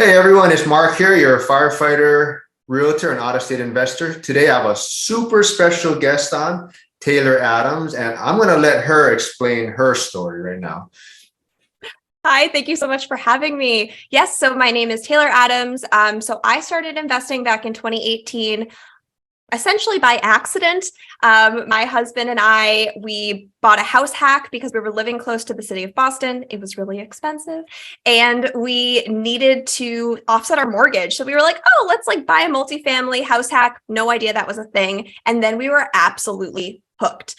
Hey everyone, it's Mark here, your firefighter, realtor, and out-of-state investor. Today I have a super special guest on, Taylor Adams, and I'm going to let her explain her story right now. Hi, thank you so much for having me. Yes, so my name is Taylor Adams. So I started investing back in 2018, essentially by accident. My husband and we bought a house hack because we were living close to the city of Boston. It was really expensive and we needed to offset our mortgage. So we were like, oh, let's buy a multifamily house hack. No idea that was a thing. And then we were absolutely hooked.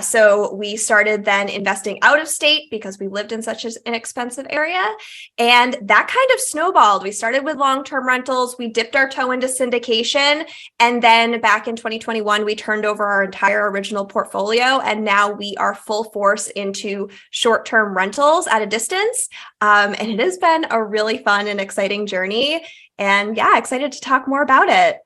So we started then investing out of state because we lived in such an inexpensive area. And that kind of snowballed. We started with long-term rentals. We dipped our toe into syndication. And then back in 2021, we turned over our entire original portfolio. And now we are full force into short-term rentals at a distance. And it has been a really fun and exciting journey. And yeah, excited to talk more about it.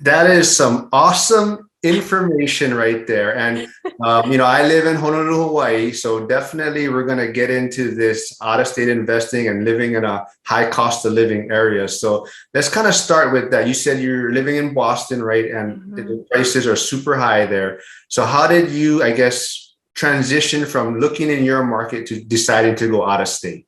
That is some awesome information right there. And, I live in Honolulu, Hawaii. So definitely we're going to get into this out-of-state investing and living in a high cost of living area. So let's kind of start with that. You said you're living in Boston, right? And the prices are super high there. So how did you, transition from looking in your market to deciding to go out of state?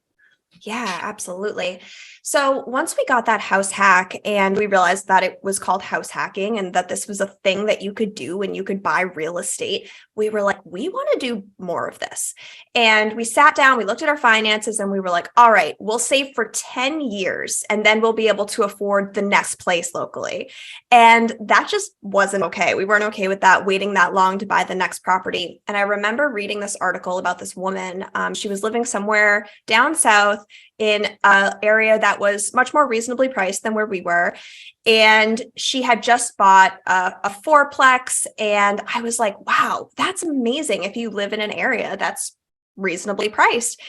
Yeah, absolutely. So once we got that house hack and we realized that it was called house hacking and that this was a thing that you could do and you could buy real estate, we were like, we want to do more of this. And we sat down, we looked at our finances and we were like, all right, we'll save for 10 years and then we'll be able to afford the next place locally. And that just wasn't okay. We weren't okay with that, waiting that long to buy the next property. And I remember reading this article about this woman. She was living somewhere down south in an area that was much more reasonably priced than where we were. And she had just bought a fourplex. And I was like, wow, that's amazing if you live in an area that's reasonably priced.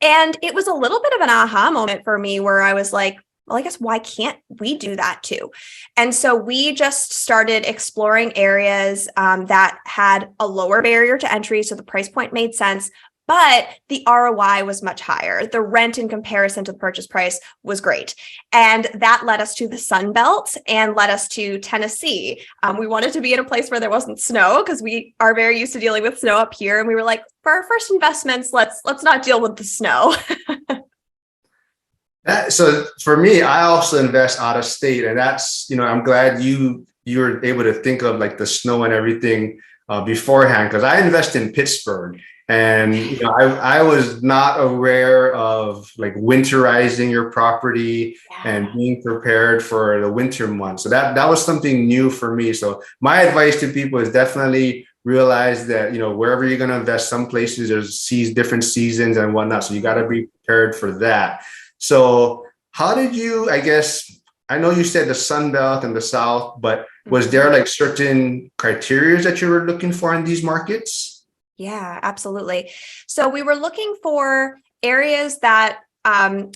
And it was a little bit of an aha moment for me where I was like, well, I guess why can't we do that too? And so we just started exploring areas that had a lower barrier to entry. So the price point made sense, but the ROI was much higher. The rent in comparison to the purchase price was great. And that led us to the Sun Belt and led us to Tennessee. We wanted to be in a place where there wasn't snow because we are very used to dealing with snow up here. And we were like, for our first investments, let's not deal with the snow. So for me, I also invest out of state, and that's, I'm glad you were able to think of like the snow and everything beforehand, because I invest in Pittsburgh. And I was not aware of like winterizing your property and being prepared for the winter months. So that was something new for me. So my advice to people is definitely realize that, wherever you're going to invest, some places there's different seasons and whatnot. So you got to be prepared for that. So how did you, I know you said the Sun Belt and the South, but was there like certain criteria that you were looking for in these markets? Yeah, absolutely. So we were looking for areas that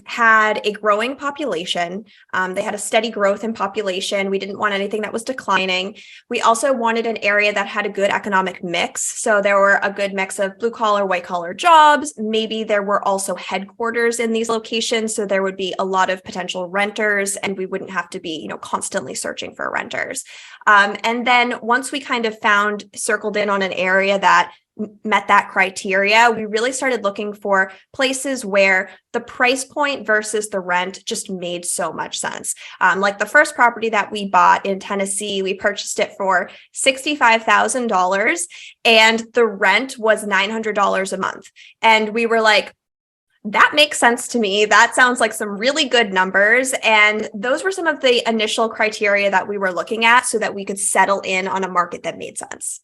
had a growing population. They had a steady growth in population. We didn't want anything that was declining. We also wanted an area that had a good economic mix. So there were a good mix of blue collar, white collar jobs. Maybe there were also headquarters in these locations. So there would be a lot of potential renters and we wouldn't have to be, constantly searching for renters. And then once we kind of circled in on an area that met that criteria, we really started looking for places where the price point versus the rent just made so much sense. Like the first property that we bought in Tennessee, we purchased it for $65,000 and the rent was $900 a month. And we were like, that makes sense to me. That sounds like some really good numbers. And those were some of the initial criteria that we were looking at so that we could settle in on a market that made sense.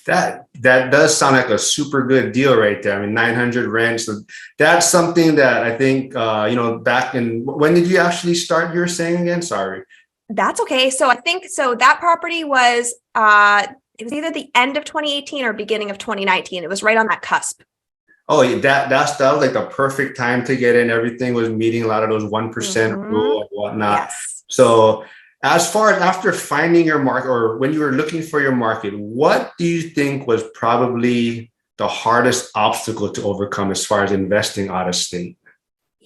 That does sound like a super good deal right there. I mean, 900 rent. So that's something that I think, back in, when did you actually start, you were saying again? Sorry. That's okay. So I think, that property was, it was either the end of 2018 or beginning of 2019. It was right on that cusp. Oh, that was like the perfect time to get in. Everything was meeting a lot of those 1% rule and whatnot. Yes. So as far as after finding your market or when you were looking for your market, what do you think was probably the hardest obstacle to overcome as far as investing out of state?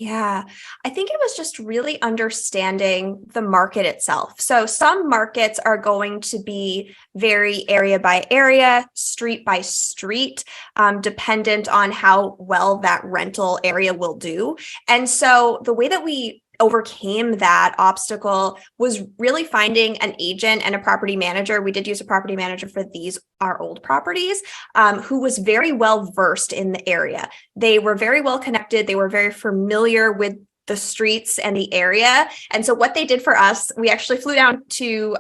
Yeah, I think it was just really understanding the market itself. So some markets are going to be very area by area, street by street, dependent on how well that rental area will do. And so the way that we overcame that obstacle was really finding an agent and a property manager. We did use a property manager for these, our old properties, who was very well versed in the area. They were very well connected. They were very familiar with the streets and the area. And so what they did for us, we actually flew down to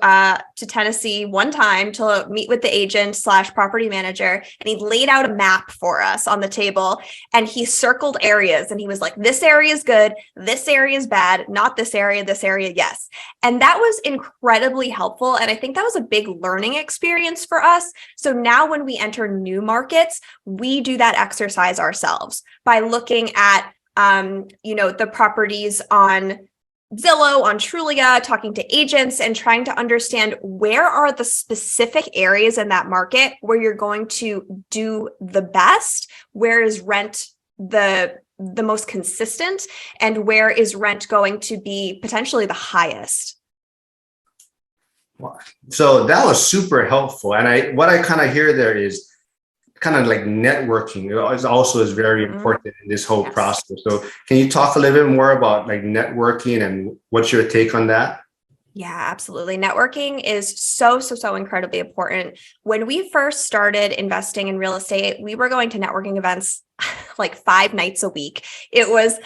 Tennessee one time to meet with the agent slash property manager, and he laid out a map for us on the table, and he circled areas, and he was like, this area is good, this area is bad, not this area, yes. And that was incredibly helpful. And I think that was a big learning experience for us. So now when we enter new markets, we do that exercise ourselves by looking at the properties on Zillow, on Trulia, talking to agents and trying to understand where are the specific areas in that market where you're going to do the best, where is rent the most consistent, and where is rent going to be potentially the highest. So that was super helpful. And what I kind of hear there is kind of like networking is very important in this whole process. So can you talk a little bit more about like networking and what's your take on that? Yeah, absolutely. Networking is so incredibly important. When we first started investing in real estate, we were going to networking events like 5 nights a week. It was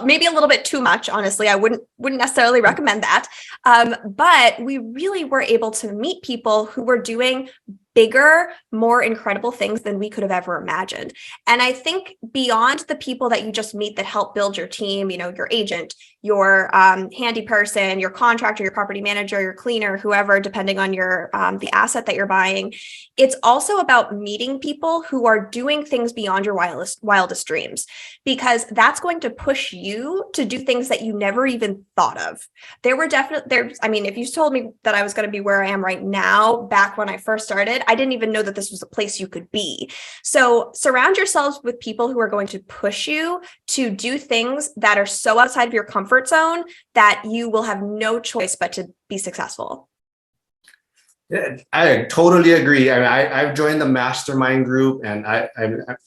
maybe a little bit too much, honestly. I wouldn't necessarily recommend that. But we really were able to meet people who were doing bigger, more incredible things than we could have ever imagined. And I think beyond the people that you just meet that help build your team, your agent, your handy person, your contractor, your property manager, your cleaner, whoever, depending on your the asset that you're buying, it's also about meeting people who are doing things beyond your wildest dreams, because that's going to push you to do things that you never even thought of. If you told me that I was going to be where I am right now, back when I first started, I didn't even know that this was a place you could be. So surround yourselves with people who are going to push you to do things that are so outside of your comfort zone that you will have no choice but to be successful. Yeah, I totally agree. I mean, I've joined the mastermind group, and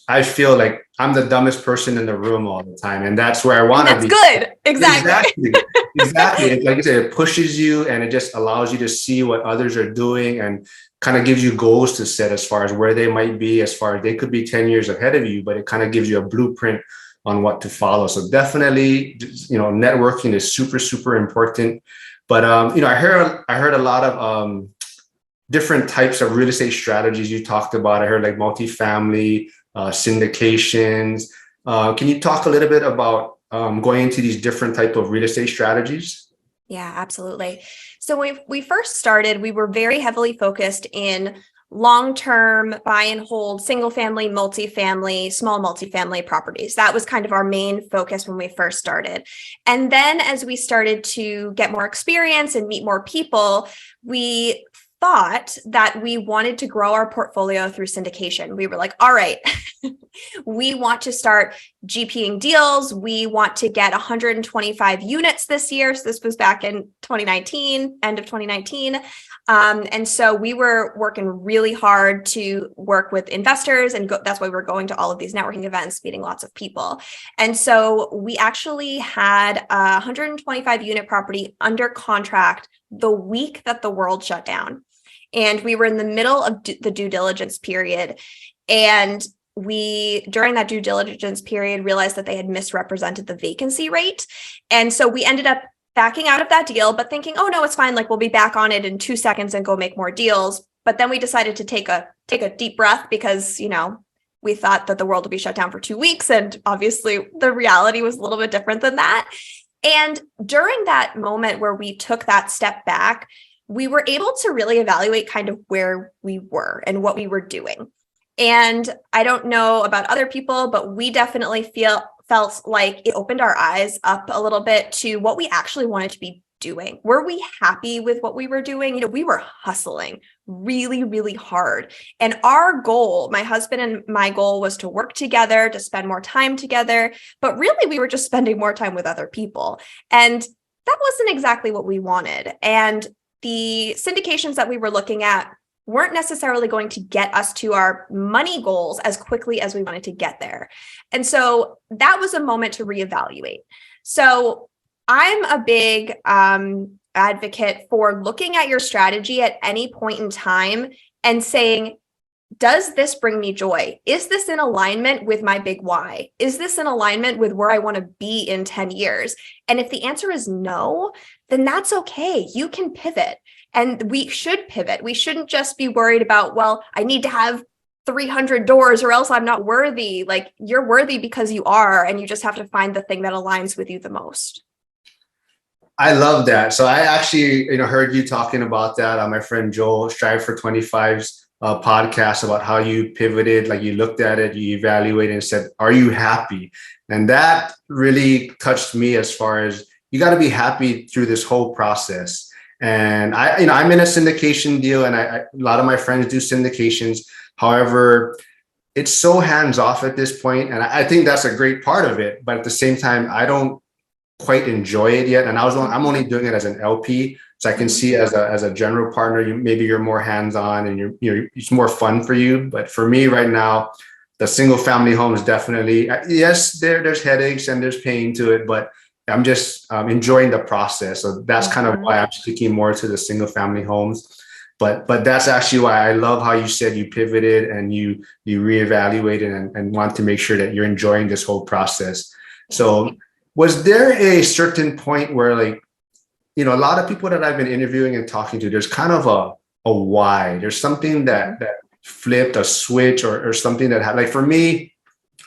I feel like I'm the dumbest person in the room all the time, and that's where I want to be. That's good. Exactly. Exactly. It's like I said, it pushes you, and it just allows you to see what others are doing, and kind of gives you goals to set as far as where they might be, as far as they could be 10 years ahead of you, but it kind of gives you a blueprint on what to follow. So definitely, networking is super important. But I heard a lot of different types of real estate strategies you talked about. I heard like multifamily, syndications. Can you talk a little bit about going into these different type of real estate strategies? Yeah, absolutely. So when we first started, we were very heavily focused in long-term buy and hold, single family, multifamily, small multifamily properties. That was kind of our main focus when we first started. And then as we started to get more experience and meet more people, we thought that we wanted to grow our portfolio through syndication. We were like, all right, we want to start GPing deals. We want to get 125 units this year. So this was back in 2019, end of 2019. And so we were working really hard to work with investors, and that's why we're going to all of these networking events, meeting lots of people. And so we actually had a 125 unit property under contract the week that the world shut down. And we were in the middle of the due diligence period. And during that due diligence period, realized that they had misrepresented the vacancy rate. And so we ended up backing out of that deal, but thinking, oh no, it's fine. Like, we'll be back on it in 2 seconds and go make more deals. But then we decided to take a deep breath, because, we thought that the world would be shut down for 2 weeks. And obviously the reality was a little bit different than that. And during that moment where we took that step back, we were able to really evaluate kind of where we were and what we were doing. And I don't know about other people, but we definitely felt like it opened our eyes up a little bit to what we actually wanted to be doing? Were we happy with what we were doing? We were hustling really, really hard. And our goal, my husband and my goal, was to work together, to spend more time together. But really, we were just spending more time with other people. And that wasn't exactly what we wanted. And the syndications that we were looking at weren't necessarily going to get us to our money goals as quickly as we wanted to get there. And so that was a moment to reevaluate. So I'm a big advocate for looking at your strategy at any point in time and saying, does this bring me joy? Is this in alignment with my big why? Is this in alignment with where I want to be in 10 years? And if the answer is no, then that's okay. You can pivot, and we should pivot. We shouldn't just be worried about, well, I need to have 300 doors or else I'm not worthy. Like, you're worthy because you are, and you just have to find the thing that aligns with you the most. I love that. So I actually, heard you talking about that on my friend Joel Strive for 25's podcast about how you pivoted, like you looked at it, you evaluated and said, are you happy? And that really touched me as far as you got to be happy through this whole process. And I'm in a syndication deal, and a lot of my friends do syndications. However, it's so hands off at this point, and I think that's a great part of it. But at the same time, I don't quite enjoy it yet, and I'm only doing it as an LP, so I can see as a general partner, maybe you're more hands on, and it's more fun for you. But for me right now, the single family home is definitely, yes, there's headaches and there's pain to it, but I'm just enjoying the process. So that's kind of why I'm sticking more to the single family homes. But that's actually why I love how you said you pivoted and you reevaluated and want to make sure that you're enjoying this whole process. So was there a certain point where, like, a lot of people that I've been interviewing and talking to, there's kind of a why. There's something that flipped a switch or something that had, like, for me,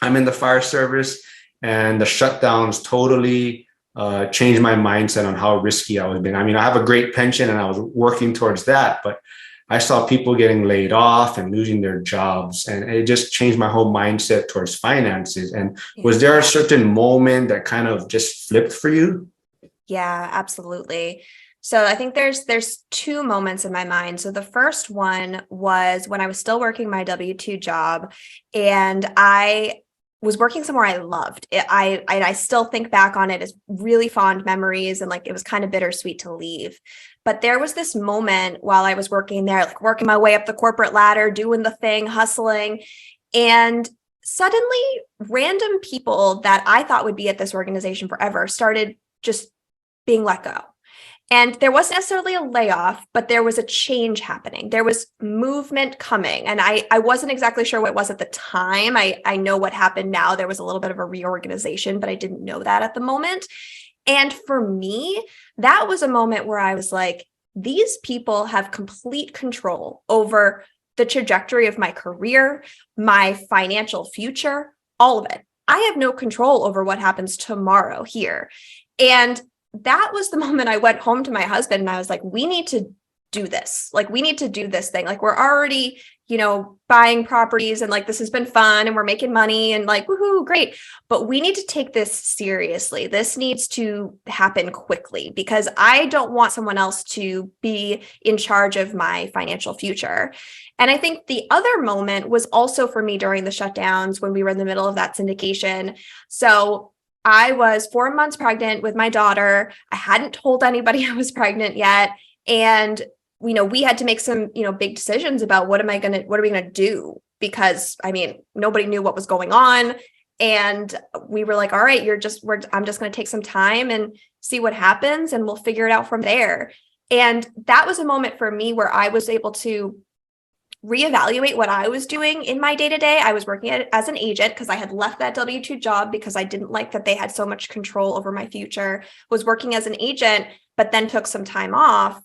I'm in the fire service, and the shutdowns totally changed my mindset on how risky I was being. I mean, I have a great pension and I was working towards that, but I saw people getting laid off and losing their jobs, and it just changed my whole mindset towards finances. And was there a certain moment that kind of just flipped for you? Yeah, absolutely. So I think there's two moments in my mind. So the first one was when I was still working my W-2 job, and I was working somewhere I loved. I still think back on it as really fond memories, and like it was kind of bittersweet to leave. But there was this moment while I was working there, like working my way up the corporate ladder, doing the thing, hustling, and suddenly random people that I thought would be at this organization forever started just being let go. And there wasn't necessarily a layoff, but there was a change happening. There was movement coming. And I wasn't exactly sure what it was at the time. I know what happened now. There was a little bit of a reorganization, but I didn't know that at the moment. And for me, that was a moment where I was like, these people have complete control over the trajectory of my career, my financial future, all of it. I have no control over what happens tomorrow here. And that was the moment I went home to my husband and I was like, we need to do this. Like, we need to do this thing. Like, we're already, buying properties, and like, this has been fun and we're making money and like, woohoo, great. But we need to take this seriously. This needs to happen quickly because I don't want someone else to be in charge of my financial future. And I think the other moment was also for me during the shutdowns when we were in the middle of that syndication. So I was 4 months pregnant with my daughter. I hadn't told anybody I was pregnant yet. And, we had to make some, big decisions about what are we going to do? Because nobody knew what was going on. And we were like, all right, I'm just going to take some time and see what happens, and we'll figure it out from there. And that was a moment for me where I was able to reevaluate what I was doing in my day-to-day. I was working as an agent because I had left that W-2 job because I didn't like that they had so much control over my future, was working as an agent, but then took some time off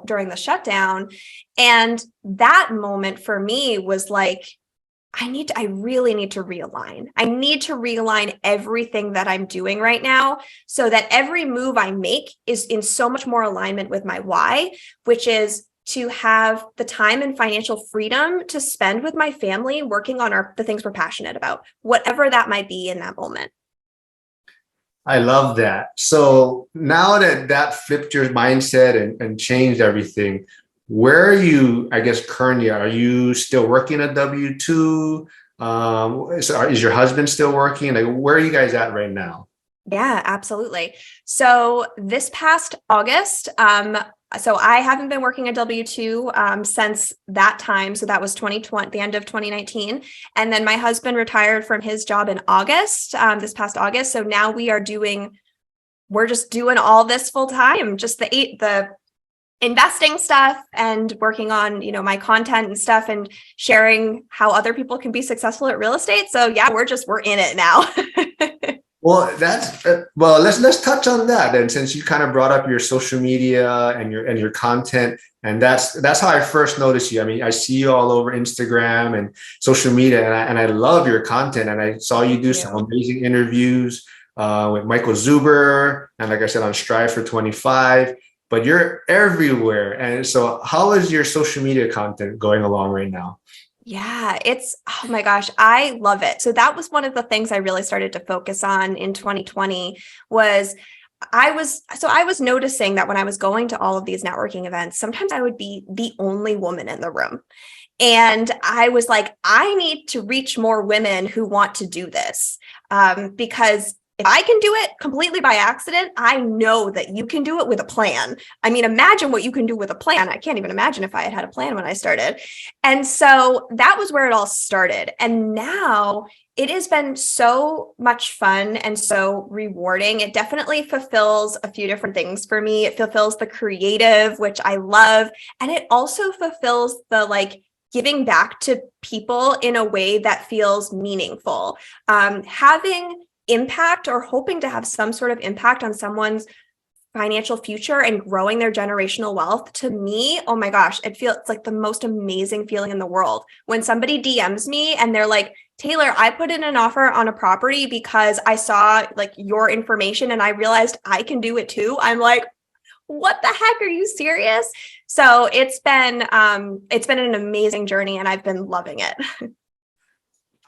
during the shutdown. And that moment for me was like, I really need to realign. I need to realign everything that I'm doing right now so that every move I make is in so much more alignment with my why, which is to have the time and financial freedom to spend with my family working on the things we're passionate about, whatever that might be in that moment. I love that. So now that that flipped your mindset and changed everything, where are you, I guess, currently? Are you still working a W-2? Is your husband still working? Like, where are you guys at right now? Yeah, absolutely. So this past August, so I haven't been working a W-2 since that time. So that was 2020, the end of 2019. And then my husband retired from his job in August, this past August. So now we're just doing all this full time, just the investing stuff and working on, my content and stuff and sharing how other people can be successful at real estate. So yeah, we're in it now. Well, that's well. Let's touch on that then, since you kind of brought up your social media and your content, and that's how I first noticed you. I mean, I see you all over Instagram and social media, and I love your content. And I saw you Thank do some you. amazing interviews with Michael Zuber, and like I said, on Strive for 25. But you're everywhere, and so how is your social media content going along right now? Yeah, oh my gosh, I love it. So that was one of the things I really started to focus on in 2020 was I was noticing that when I was going to all of these networking events, sometimes I would be the only woman in the room. And I was like, I need to reach more women who want to do this. Because if I can do it completely by accident, I know that you can do it with a plan. I mean, imagine what you can do with a plan. I can't even imagine if I had had a plan when I started. And so that was where it all started. And now it has been so much fun and so rewarding. It definitely fulfills a few different things for me. It fulfills the creative, which I love. And it also fulfills the giving back to people in a way that feels meaningful. Having impact or hoping to have some sort of impact on someone's financial future and growing their generational wealth, to me, oh my gosh, it's like the most amazing feeling in the world when somebody DMs me and they're like, Taylor, I put in an offer on a property because I saw your information and I realized I can do it too. I'm like, what the heck, are you serious? So it's been an amazing journey and I've been loving it.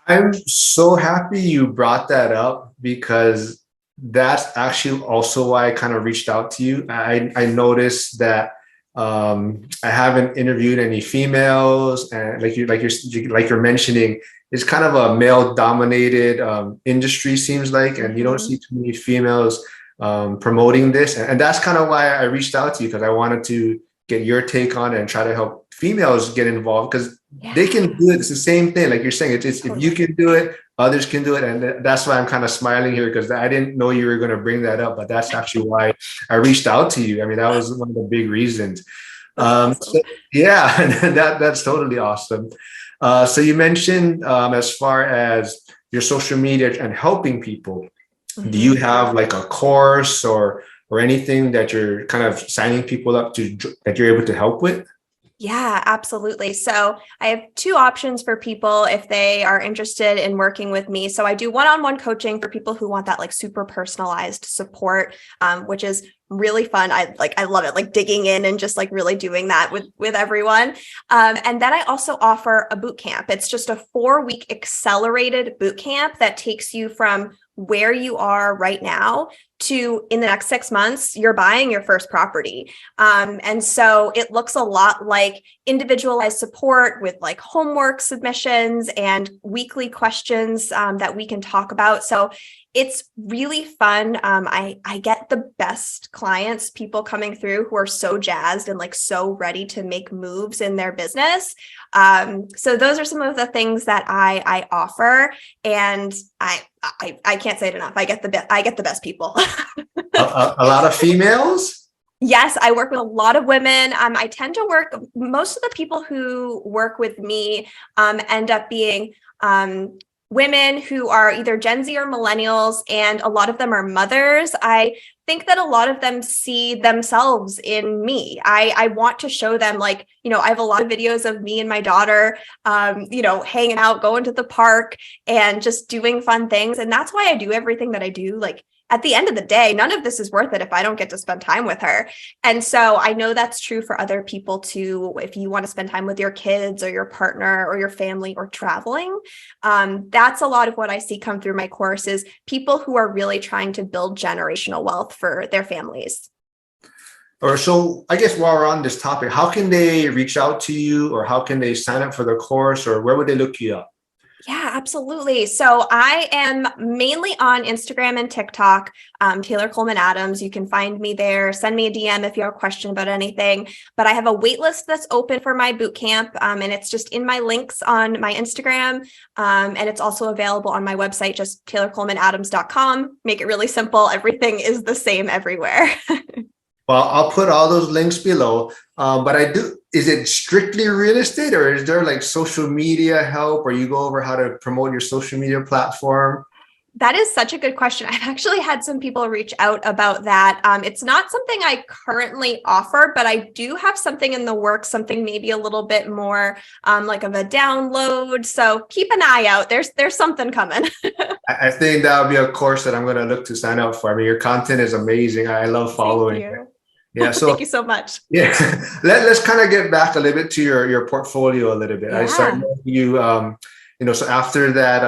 I'm so happy you brought that up because that's actually also why I kind of reached out to you. I noticed that I haven't interviewed any females, and like you're mentioning, it's kind of a male dominated industry seems like, and you don't Mhm. see too many females promoting this, and that's kind of why I reached out to you because I wanted to get your take on it and try to help females get involved because they can Yeah, do it. It's the same thing. Like you're saying, it's if you totally. can do it, others can do it. And that's why I'm kind of smiling here because I didn't know you were going to bring that up, but that's actually why I reached out to you. I mean, that was one of the big reasons. That's So awesome. yeah, that's totally awesome. So you mentioned as far as your social media and helping people, do you Mhm. have like a course or anything that you're kind of signing people up to that you're able to help with? Yeah, absolutely. So I have two options for people if they are interested in working with me. So I do one-on-one coaching for people who want that super personalized support, which is really fun. I love it, digging in and just really doing that with everyone. And then I also offer a boot camp. It's just a 4-week accelerated boot camp that takes you from where you are right now to in the next 6 months, you're buying your first property. And so it looks a lot like individualized support with homework submissions and weekly questions that we can talk about. So it's really fun. I get the best clients, people coming through who are so jazzed and so ready to make moves in their business. So those are some of the things that I offer, and I can't say it enough. I get the best people. A lot of females? Yes, I work with a lot of women. I tend to work, most of the people who work with me end up being women who are either Gen Z or millennials, and a lot of them are mothers. I think that a lot of them see themselves in me. I want to show them, I have a lot of videos of me and my daughter, hanging out, going to the park and just doing fun things. And that's why I do everything that I do. at the end of the day, none of this is worth it if I don't get to spend time with her. And so I know that's true for other people too. If you want to spend time with your kids or your partner or your family or traveling, that's a lot of what I see come through my course is people who are really trying to build generational wealth for their families. Or so I guess while we're on this topic, how can they reach out to you or how can they sign up for the course or where would they look you up? Yeah, absolutely. So I am mainly on Instagram and TikTok, Taylor Coleman Adams. You can find me there. Send me a DM if you have a question about anything. But I have a wait list that's open for my boot camp, and it's just in my links on my Instagram. And it's also available on my website, just taylorcolemanadams.com. Make it really simple. Everything is the same everywhere. Well, I'll put all those links below. But is it strictly real estate or is there like social media help or you go over how to promote your social media platform? That is such a good question. I've actually had some people reach out about that. It's not something I currently offer, but I do have something in the works, something maybe a little bit more like of a download. So keep an eye out. There's something coming. I think that would be a course that I'm going to look to sign up for. I mean, your content is amazing. I love following it. Yeah. So thank you so much. yeah, let's kind of get back a little bit to your portfolio a little bit. Yeah. I know so after that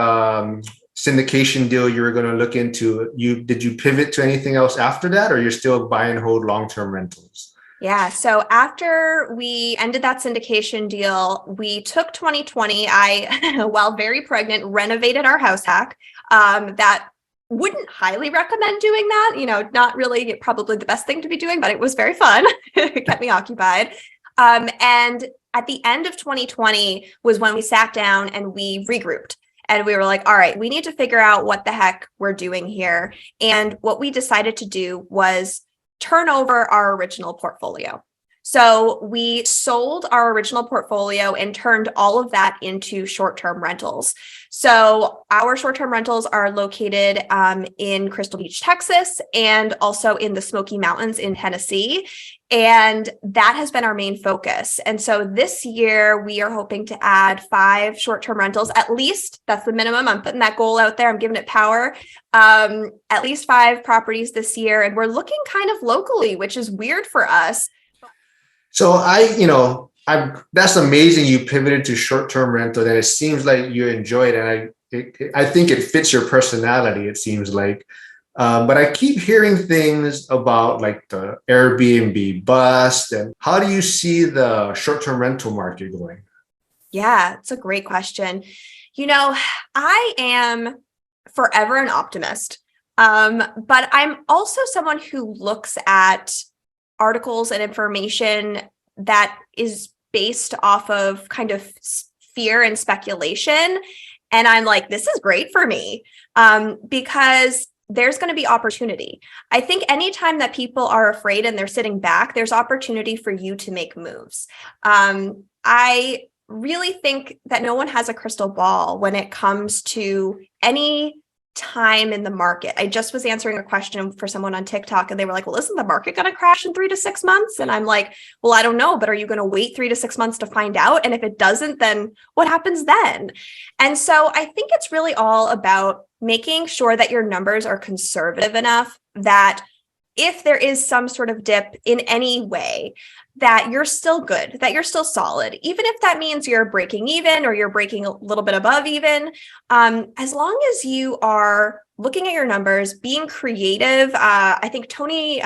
syndication deal you were going to look into, did you pivot to anything else after that or you're still buy and hold long-term rentals? Yeah. So after we ended that syndication deal, we took 2020. I, while very pregnant, renovated our house hack. That wouldn't highly recommend doing that. Not really probably the best thing to be doing, but it was very fun. It kept me occupied. And at the end of 2020 was when we sat down and we regrouped. And we were like, all right, we need to figure out what the heck we're doing here. And what we decided to do was turn over our original portfolio. So we sold our original portfolio and turned all of that into short-term rentals. So our short-term rentals are located in Crystal Beach, Texas, and also in the Smoky Mountains in Tennessee. And that has been our main focus. And so this year we are hoping to add 5 short-term rentals, at least. That's the minimum. I'm putting that goal out there. I'm giving it power. At least 5 properties this year. And we're looking kind of locally, which is weird for us. So that's amazing. You pivoted to short-term rental and it seems like you enjoy it. And I think it fits your personality, it seems like. But I keep hearing things about like the Airbnb bust. And how do you see the short-term rental market going? Yeah, it's a great question. I am forever an optimist, but I'm also someone who looks at articles and information that is based off of kind of fear and speculation. And I'm like, this is great for me because there's going to be opportunity. I think anytime that people are afraid and they're sitting back, there's opportunity for you to make moves. I really think that no one has a crystal ball when it comes to any time in the market. I just was answering a question for someone on TikTok and they were like, well, isn't the market going to crash in 3 to 6 months? And I'm like, well, I don't know, but are you going to wait 3 to 6 months to find out? And if it doesn't, then what happens then? And so I think it's really all about making sure that your numbers are conservative enough that if there is some sort of dip in any way, that you're still good, that you're still solid, even if that means you're breaking even or you're breaking a little bit above even, as long as you are looking at your numbers, being creative. I think Tony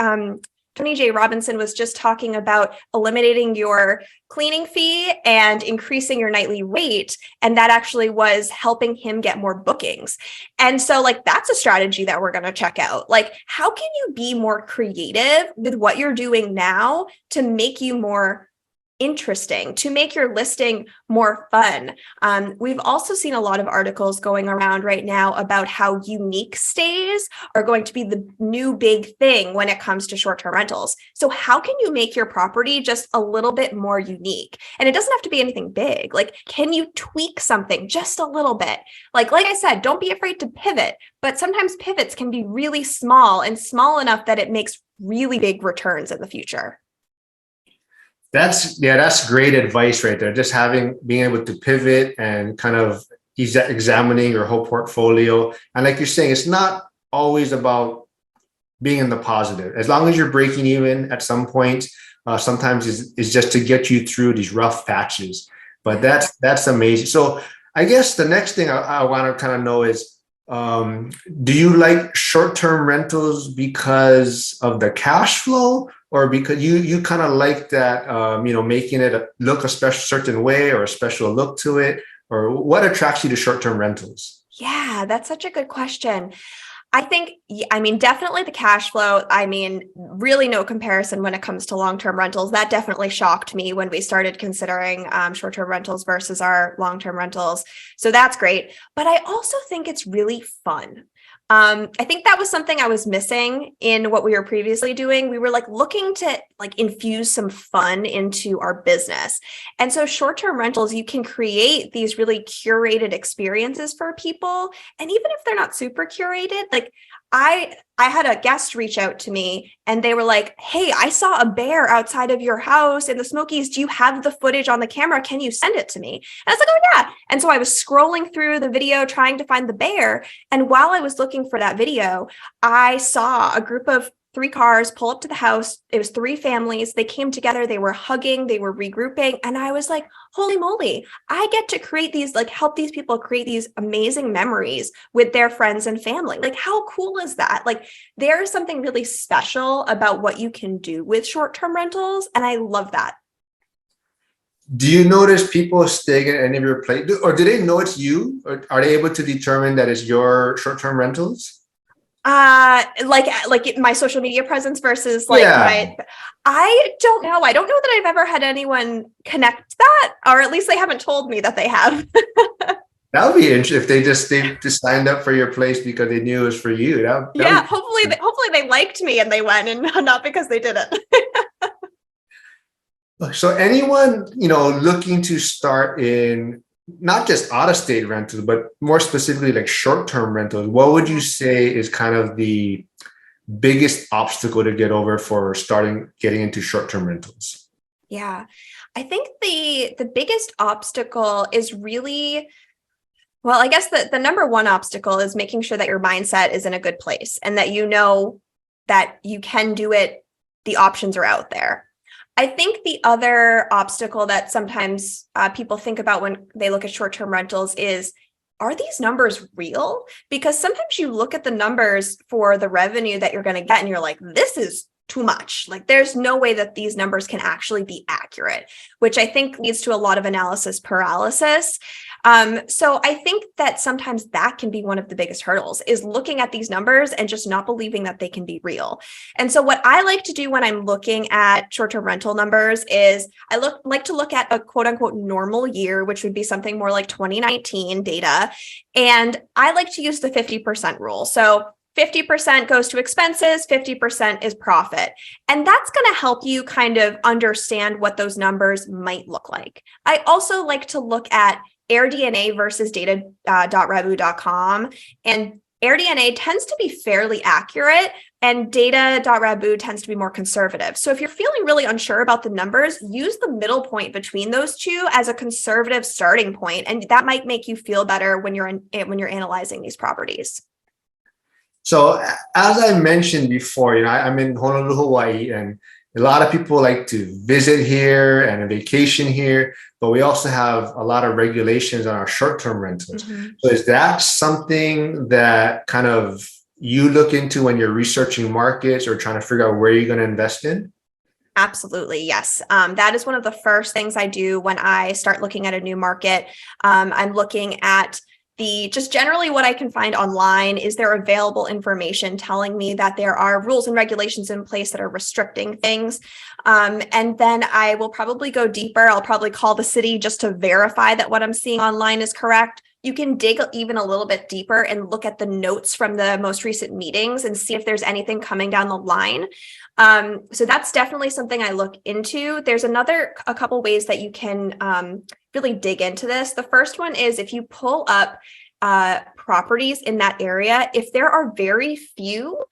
J. Robinson was just talking about eliminating your cleaning fee and increasing your nightly rate. And that actually was helping him get more bookings. And so that's a strategy that we're going to check out. How can you be more creative with what you're doing now to make you more interesting, to make your listing more fun? We've also seen a lot of articles going around right now about how unique stays are going to be the new big thing when it comes to short-term rentals. So how can you make your property just a little bit more unique? And it doesn't have to be anything big. Can you tweak something just a little bit? Like I said, don't be afraid to pivot, but sometimes pivots can be really small and small enough that it makes really big returns in the future. That's great advice right there. Just being able to pivot and kind of examining your whole portfolio. And like you're saying, it's not always about being in the positive. As long as you're breaking even at some point, sometimes is just to get you through these rough patches. But that's amazing. So I guess the next thing I want to kind of know is, do you like short-term rentals because of the cash flow, or because you kind of like that, making it look a special certain way or a special look to it, or what attracts you to short-term rentals? Yeah, that's such a good question. I think, I mean, definitely the cash flow. I mean, really no comparison when it comes to long-term rentals. That definitely shocked me when we started considering short-term rentals versus our long-term rentals. So that's great. But I also think it's really fun. I think that was something I was missing in what we were previously doing. We were like looking to like infuse some fun into our business. And so short-term rentals, you can create these really curated experiences for people. And even if they're not super curated, like I had a guest reach out to me and they were like, "Hey, I saw a bear outside of your house in the Smokies. Do you have the footage on the camera? Can you send it to me?" And I was like, "Oh yeah." And so I was scrolling through the video trying to find the bear. And while I was looking for that video, I saw a group of 3 cars pull up to the house. It was 3 families. They came together, they were hugging, they were regrouping. And I was like, holy moly, I get to create these, like help these people create these amazing memories with their friends and family. Like, how cool is that? Like, there's something really special about what you can do with short-term rentals. And I love that. Do you notice people staying at any of your place, or do they know it's you, or are they able to determine that it's your short-term rentals? Like my social media presence versus like Yeah, my, I don't know. I don't know that I've ever had anyone connect that, or at least they haven't told me that they have. that would be interesting if they just signed up for your place because they knew it was for you. That Yeah, would hopefully they liked me and they went, and not because they didn't. be, so anyone, looking to start in not just out-of-state rentals, but more specifically like short-term rentals, what would you say is kind of the biggest obstacle to get over for starting getting into short-term rentals? Yeah. I think the biggest obstacle is really, well, I guess the number one obstacle is making sure that your mindset is in a good place and that you know that you can do it. The options are out there. I think the other obstacle that sometimes people think about when they look at short-term rentals is, are these numbers real? Because sometimes you look at the numbers for the revenue that you're going to get and you're like, this is too much. Like, there's no way that these numbers can actually be accurate, which I think leads to a lot of analysis paralysis. So I think that sometimes that can be one of the biggest hurdles, is looking at these numbers and just not believing that they can be real. And so what I like to do when I'm looking at short-term rental numbers is like to look at a quote unquote normal year, which would be something more like 2019 data. And I like to use the 50% rule. So 50% goes to expenses, 50% is profit. And that's going to help you kind of understand what those numbers might look like. I also like to look at AirDNA versus data.rabu.com. And AirDNA tends to be fairly accurate and data.rabu tends to be more conservative. So if you're feeling really unsure about the numbers, use the middle point between those two as a conservative starting point, and that might make you feel better when you're analyzing these properties. So as I mentioned before, I'm in Honolulu, Hawaii, and a lot of people like to visit here and vacation here, but we also have a lot of regulations on our short-term rentals. Mm-hmm. So is that something that kind of you look into when you're researching markets or trying to figure out where you're going to invest in? Absolutely. Yes. That is one of the first things I do when I start looking at a new market. I'm looking at just generally what I can find online. Is there available information telling me that there are rules and regulations in place that are restricting things? And then I will probably go deeper. I'll probably call the city just to verify that what I'm seeing online is correct. You can dig even a little bit deeper and look at the notes from the most recent meetings and see if there's anything coming down the line. So that's definitely something I look into. There's a couple ways that you can really dig into this. The first one is if you pull up properties in that area, if there are very few,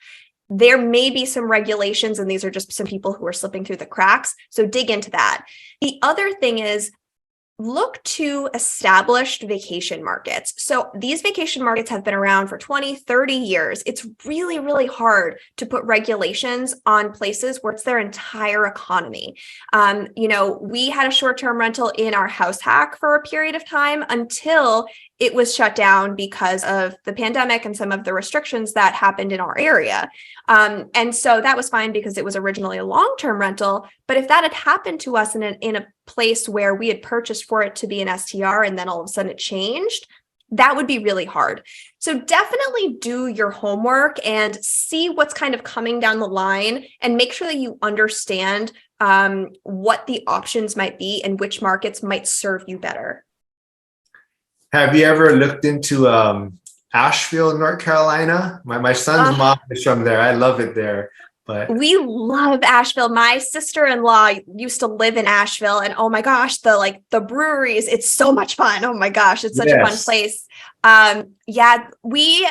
there may be some regulations, and these are just some people who are slipping through the cracks. So dig into that. The other thing is, look to established vacation markets. So these vacation markets have been around for 20, 30 years. It's really, really hard to put regulations on places where it's their entire economy. We had a short-term rental in our house hack for a period of time until it was shut down because of the pandemic and some of the restrictions that happened in our area. And so that was fine because it was originally a long-term rental. But if that had happened to us in a place where we had purchased for it to be an STR and then all of a sudden it changed, that would be really hard. So definitely do your homework and see what's kind of coming down the line and make sure that you understand what the options might be and which markets might serve you better. Have you ever looked into Asheville, North Carolina? My son's mom is from there. I love it there. But we love Asheville. My sister-in-law used to live in Asheville, and oh my gosh, the breweries, it's so much fun. Oh my gosh, it's such a fun place. We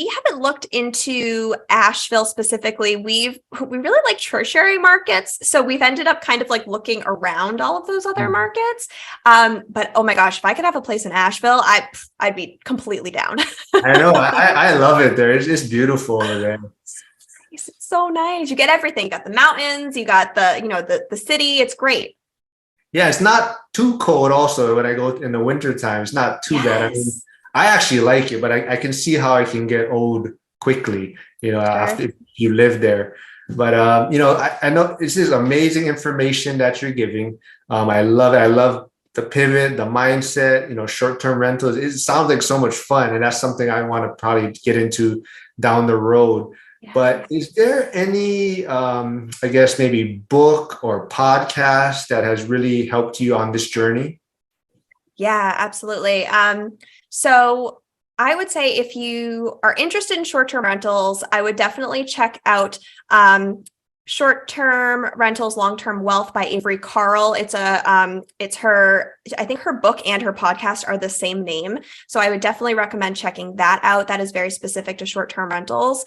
haven't looked into Asheville specifically. We really like tertiary markets, so we've ended up kind of like looking around all of those other markets. But oh my gosh, if I could have a place in Asheville, I'd be completely down. I know, I love it there. It's beautiful over there. It's so nice. You get everything. You got the mountains, you got the city. It's great. Yeah, it's not too cold also when I go in the winter time. It's not too bad. I mean, I actually like it, but I can see how I can get old quickly, after you live there. But, I know this is amazing information that you're giving. I love it. I love the pivot, the mindset, short-term rentals. It sounds like so much fun. And that's something I want to probably get into down the road. Yeah. But is there any, I guess, maybe book or podcast that has really helped you on this journey? Yeah, absolutely. So I would say if you are interested in short-term rentals, I would definitely check out Short-Term Rentals, Long-Term Wealth by Avery Carl. It's her, I think her book and her podcast are the same name. So I would definitely recommend checking that out. That is very specific to short-term rentals.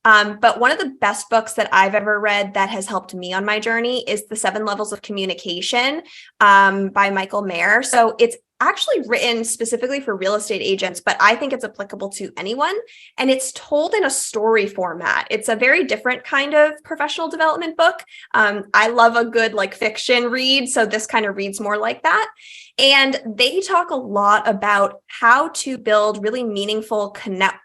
But one of the best books that I've ever read that has helped me on my journey is The 7 Levels of Communication by Michael Mayer. So it's actually written specifically for real estate agents, but I think it's applicable to anyone. And it's told in a story format. It's a very different kind of professional development book. I love a good fiction read. So this kind of reads more like that. And they talk a lot about how to build really meaningful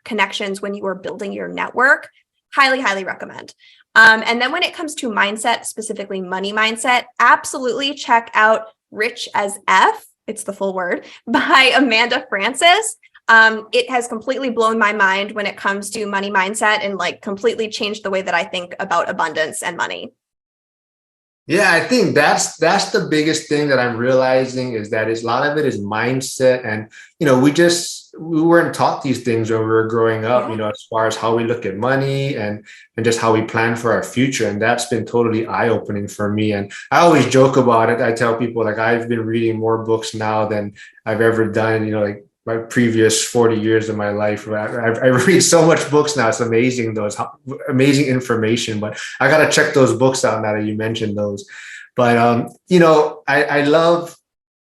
connections when you are building your network. Highly, highly recommend. And then when it comes to mindset, specifically money mindset, absolutely check out Rich as F. It's the full word, by Amanda Francis. It has completely blown my mind when it comes to money mindset and completely changed the way that I think about abundance and money. Yeah, I think that's the biggest thing that I'm realizing is that a lot of it is mindset. And, we weren't taught these things when we were growing up, as far as how we look at money and just how we plan for our future. And that's been totally eye-opening for me. And I always joke about it. I tell people I've been reading more books now than I've ever done, my previous 40 years of my life. I read so much books now. It's amazing, amazing information, but I got to check those books out now that you mentioned those. But, I love,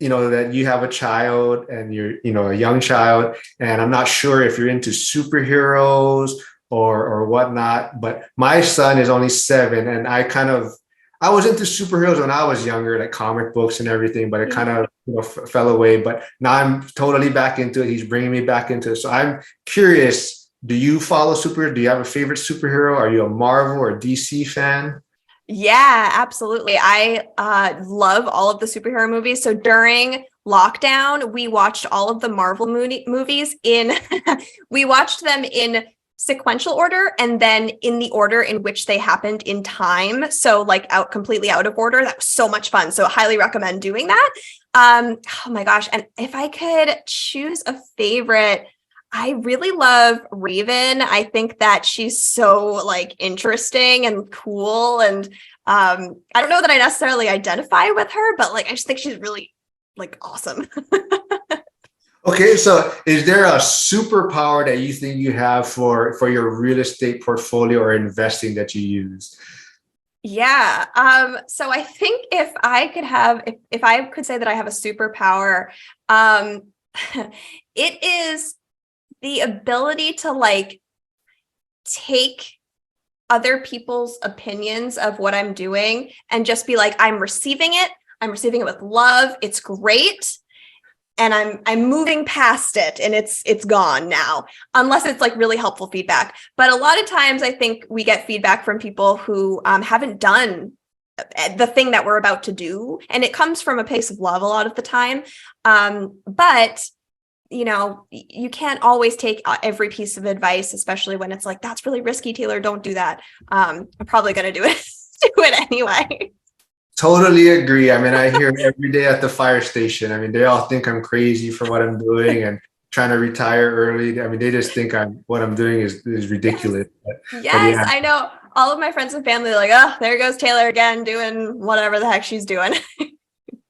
that you have a child and you're, a young child, and I'm not sure if you're into superheroes or whatnot, but my son is only 7 and I was into superheroes when I was younger, like comic books and everything, but it kind of fell away. But now I'm totally back into it. He's bringing me back into it. So I'm curious, do you follow superheroes? Do you have a favorite superhero? Are you a Marvel or DC fan? Yeah, absolutely. I love all of the superhero movies. So during lockdown, we watched all of the Marvel movies we watched them in sequential order and then in the order in which they happened in time. So completely out of order. That was so much fun. So highly recommend doing that. Oh my gosh. And if I could choose a favorite, I really love Raven. I think that she's so interesting and cool. And I don't know that I necessarily identify with her, but I just think she's really awesome. Okay, so is there a superpower that you think you have for your real estate portfolio or investing that you use? Oh my gosh. And if I could choose a favorite, I really love Raven. I think that she's so like interesting and cool. And I don't know that I necessarily identify with her, but like I just think she's really awesome. Okay, so is there a superpower that you think you have for your real estate portfolio or investing that you use? Yeah. So I think if I could have, if I could say that I have a superpower, um, it is the ability to like take other people's opinions of what I'm doing and just be like, I'm receiving it. I'm receiving it with love. It's great. And I'm moving past it and it's gone now, unless it's like really helpful feedback. But a lot of times I think we get feedback from people who haven't done the thing that we're about to do. And it comes from a place of love a lot of the time. But you know, you can't always take every piece of advice, especially when it's like, that's really risky, Taylor, don't do that. I'm probably going to do it, do it anyway. Totally agree. I mean, I hear it every day at the fire station. I mean, they all think I'm crazy for what I'm doing and trying to retire early. I mean, they just think what I'm doing is Yes. ridiculous. But Yes, yeah, I know. All of my friends and family are like, oh, there goes Taylor again doing whatever the heck she's doing.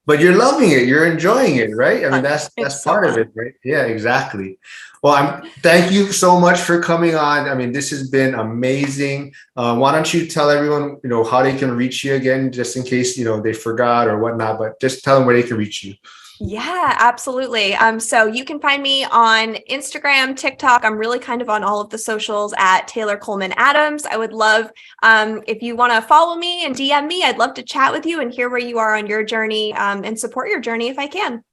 but you're loving it. You're enjoying it, right? I mean, that's It's so part of it, fun. right? Yeah, exactly. Well, thank you so much for coming on. I mean, this has been amazing. Why don't you tell everyone, how they can reach you again, just in case, they forgot or whatnot, but just tell them where they can reach you. Yeah, absolutely. So you can find me on Instagram, TikTok. I'm really kind of on all of the socials at Taylor Coleman Adams. I would love if you want to follow me and DM me. I'd love to chat with you and hear where you are on your journey and support your journey if I can.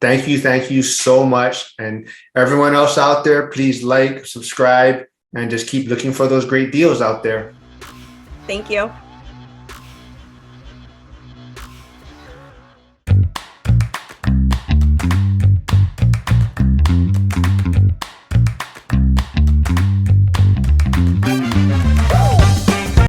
Thank you. Thank you so much. And everyone else out there, please like, subscribe, and just keep looking for those great deals out there. Thank you.